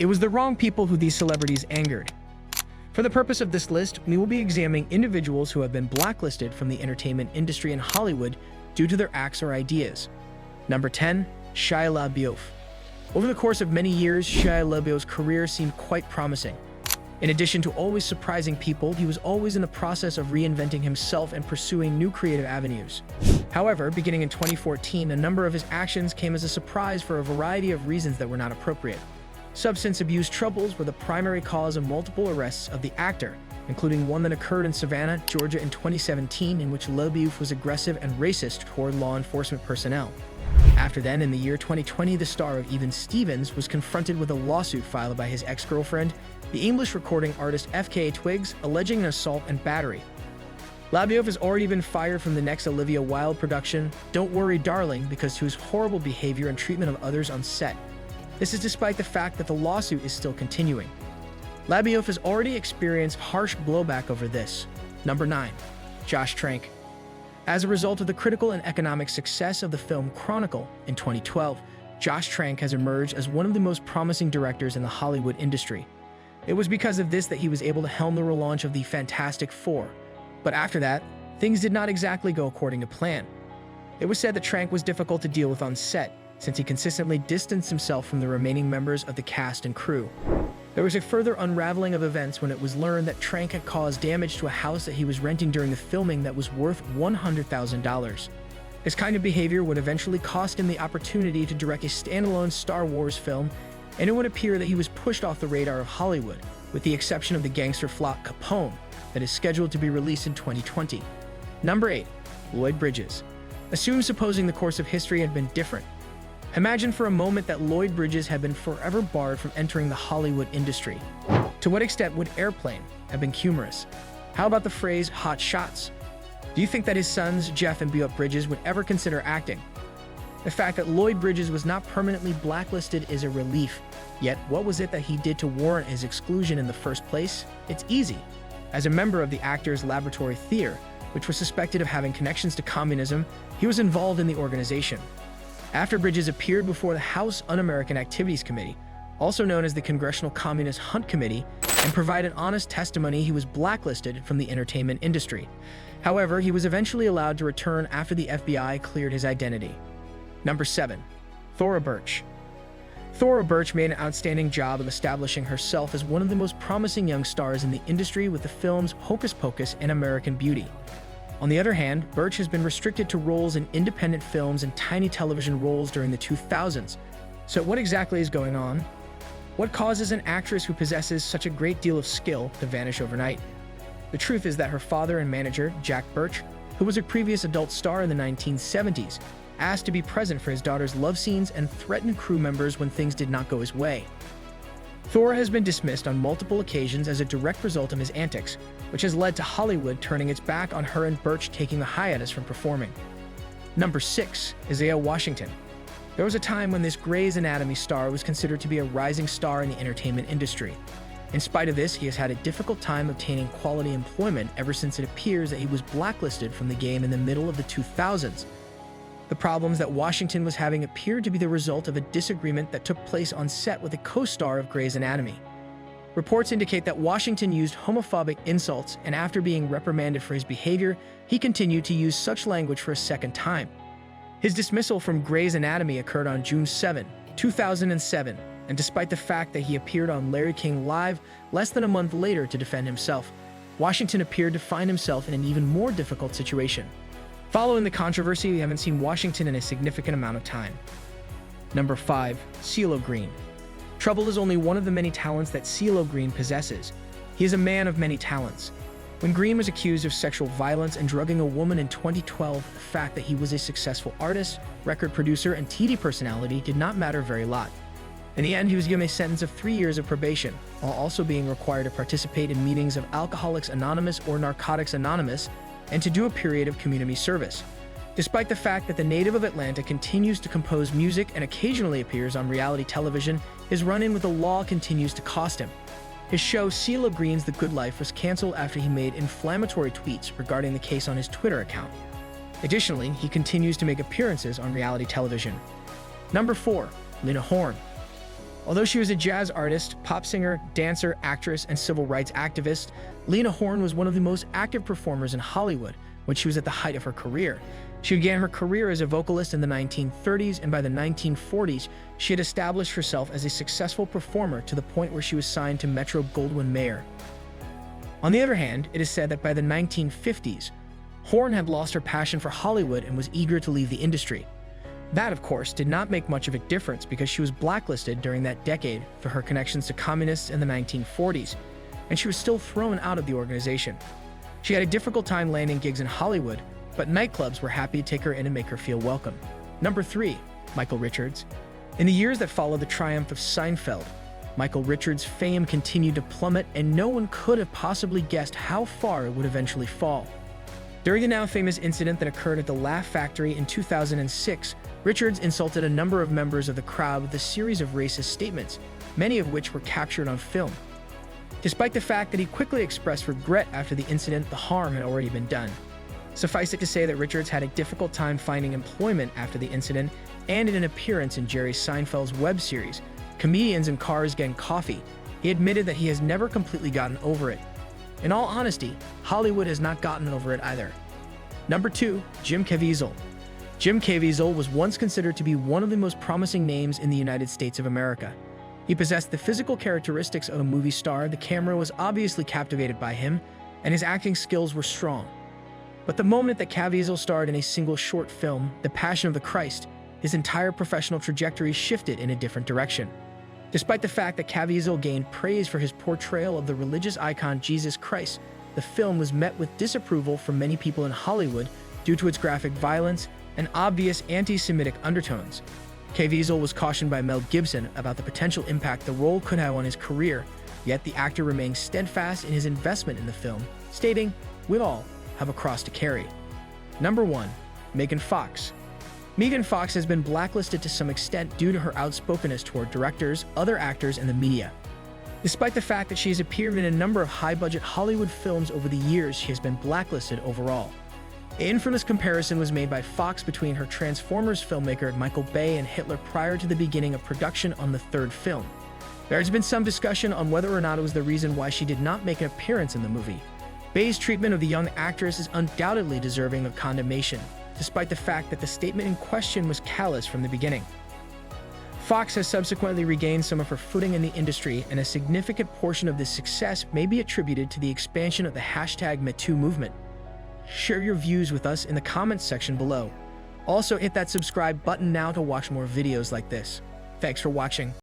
It was the wrong people who these celebrities angered. For the purpose of this list, we will be examining individuals who have been blacklisted from the entertainment industry in Hollywood due to their acts or ideas. Number 10. Shia LaBeouf. Over the course of many years, Shia LaBeouf's career seemed quite promising. In addition to always surprising people, he was always in the process of reinventing himself and pursuing new creative avenues. However, beginning in 2014, a number of his actions came as a surprise for a variety of reasons that were not appropriate. Substance abuse troubles were the primary cause of multiple arrests of the actor, including one that occurred in Savannah, Georgia in 2017, in which LaBeouf was aggressive and racist toward law enforcement personnel. After then, in the year 2020, the star of Even Stevens was confronted with a lawsuit filed by his ex-girlfriend, the English recording artist FKA Twigs, alleging an assault and battery. LaBeouf has already been fired from the next Olivia Wilde production, Don't Worry Darling, because to his horrible behavior and treatment of others on set. This is despite the fact that the lawsuit is still continuing. LaBeouf has already experienced harsh blowback over this. Number 9. Josh Trank. As a result of the critical and economic success of the film Chronicle in 2012, Josh Trank has emerged as one of the most promising directors in the Hollywood industry. It was because of this that he was able to helm the relaunch of the Fantastic Four. But after that, things did not exactly go according to plan. It was said that Trank was difficult to deal with on set, since he consistently distanced himself from the remaining members of the cast and crew. There was a further unraveling of events when it was learned that Trank had caused damage to a house that he was renting during the filming that was worth $100,000. This kind of behavior would eventually cost him the opportunity to direct a standalone Star Wars film, and it would appear that he was pushed off the radar of Hollywood, with the exception of the gangster flop Capone, that is scheduled to be released in 2020. Number 8. Lloyd Bridges. Assume supposing the course of history had been different. Imagine for a moment that Lloyd Bridges had been forever barred from entering the Hollywood industry. To what extent would Airplane have been humorous? How about the phrase hot shots? Do you think that his sons, Jeff and Buick Bridges, would ever consider acting? The fact that Lloyd Bridges was not permanently blacklisted is a relief. Yet, what was it that he did to warrant his exclusion in the first place? It's easy. As a member of the Actors Laboratory Theater, which was suspected of having connections to communism, he was involved in the organization. After Bridges appeared before the House Un-American Activities Committee, also known as the Congressional Communist Hunt Committee, and provided honest testimony, he was blacklisted from the entertainment industry. However, he was eventually allowed to return after the FBI cleared his identity. Number 7. Thora Birch. Thora Birch made an outstanding job of establishing herself as one of the most promising young stars in the industry with the films Hocus Pocus and American Beauty. On the other hand, Birch has been restricted to roles in independent films and tiny television roles during the 2000s. So what exactly is going on? What causes an actress who possesses such a great deal of skill to vanish overnight? The truth is that her father and manager, Jack Birch, who was a previous adult star in the 1970s, asked to be present for his daughter's love scenes and threatened crew members when things did not go his way. Thora has been dismissed on multiple occasions as a direct result of his antics, which has led to Hollywood turning its back on her and Birch taking a hiatus from performing. Number 6. Isaiah Washington. There was a time when this Grey's Anatomy star was considered to be a rising star in the entertainment industry. In spite of this, he has had a difficult time obtaining quality employment ever since it appears that he was blacklisted from the game in the middle of the 2000s. The problems that Washington was having appeared to be the result of a disagreement that took place on set with a co-star of Grey's Anatomy. Reports indicate that Washington used homophobic insults, and after being reprimanded for his behavior, he continued to use such language for a second time. His dismissal from Grey's Anatomy occurred on June 7, 2007, and despite the fact that he appeared on Larry King Live less than a month later to defend himself, Washington appeared to find himself in an even more difficult situation. Following the controversy, we haven't seen Washington in a significant amount of time. Number 5. CeeLo Green. Trouble is only one of the many talents that CeeLo Green possesses. He is a man of many talents. When Green was accused of sexual violence and drugging a woman in 2012, the fact that he was a successful artist, record producer, and TV personality did not matter very lot. In the end, he was given a sentence of 3 years of probation, while also being required to participate in meetings of Alcoholics Anonymous or Narcotics Anonymous, and to do a period of community service. Despite the fact that the native of Atlanta continues to compose music and occasionally appears on reality television, his run-in with the law continues to cost him. His show CeeLo Green's The Good Life was canceled after he made inflammatory tweets regarding the case on his Twitter account. Additionally, he continues to make appearances on reality television. Number 4. Lena Horn. Although she was a jazz artist, pop singer, dancer, actress, and civil rights activist, Lena Horn was one of the most active performers in Hollywood when she was at the height of her career. She began her career as a vocalist in the 1930s, and by the 1940s, she had established herself as a successful performer to the point where she was signed to Metro-Goldwyn-Mayer. On the other hand, it is said that by the 1950s, Horn had lost her passion for Hollywood and was eager to leave the industry. That, of course, did not make much of a difference because she was blacklisted during that decade for her connections to communists in the 1940s, and she was still thrown out of the organization. She had a difficult time landing gigs in Hollywood, but nightclubs were happy to take her in and make her feel welcome. Number 3. Michael Richards. In the years that followed the triumph of Seinfeld, Michael Richards' fame continued to plummet, and no one could have possibly guessed how far it would eventually fall. During the now famous incident that occurred at the Laugh Factory in 2006, Richards insulted a number of members of the crowd with a series of racist statements, many of which were captured on film. Despite the fact that he quickly expressed regret after the incident, the harm had already been done. Suffice it to say that Richards had a difficult time finding employment after the incident, and in an appearance in Jerry Seinfeld's web series, Comedians in Cars Getting Coffee, he admitted that he has never completely gotten over it. In all honesty, Hollywood has not gotten over it either. Number 2. Jim Caviezel. Jim Caviezel was once considered to be one of the most promising names in the United States of America. He possessed the physical characteristics of a movie star, the camera was obviously captivated by him, and his acting skills were strong. But the moment that Caviezel starred in a single short film, The Passion of the Christ, his entire professional trajectory shifted in a different direction. Despite the fact that Caviezel gained praise for his portrayal of the religious icon Jesus Christ, the film was met with disapproval from many people in Hollywood due to its graphic violence and obvious anti-Semitic undertones. Caviezel was cautioned by Mel Gibson about the potential impact the role could have on his career, yet the actor remained steadfast in his investment in the film, stating, "We all have a cross to carry." Number 1. Megan Fox. Megan Fox has been blacklisted to some extent due to her outspokenness toward directors, other actors, and the media. Despite the fact that she has appeared in a number of high-budget Hollywood films over the years, she has been blacklisted overall. An infamous comparison was made by Fox between her Transformers filmmaker Michael Bay and Hitler prior to the beginning of production on the third film. There has been some discussion on whether or not it was the reason why she did not make an appearance in the movie. Bay's treatment of the young actress is undoubtedly deserving of condemnation, despite the fact that the statement in question was callous from the beginning. Fox has subsequently regained some of her footing in the industry, and a significant portion of this success may be attributed to the expansion of the #MeToo movement. Share your views with us in the comments section below. Also, hit that subscribe button now to watch more videos like this. Thanks for watching.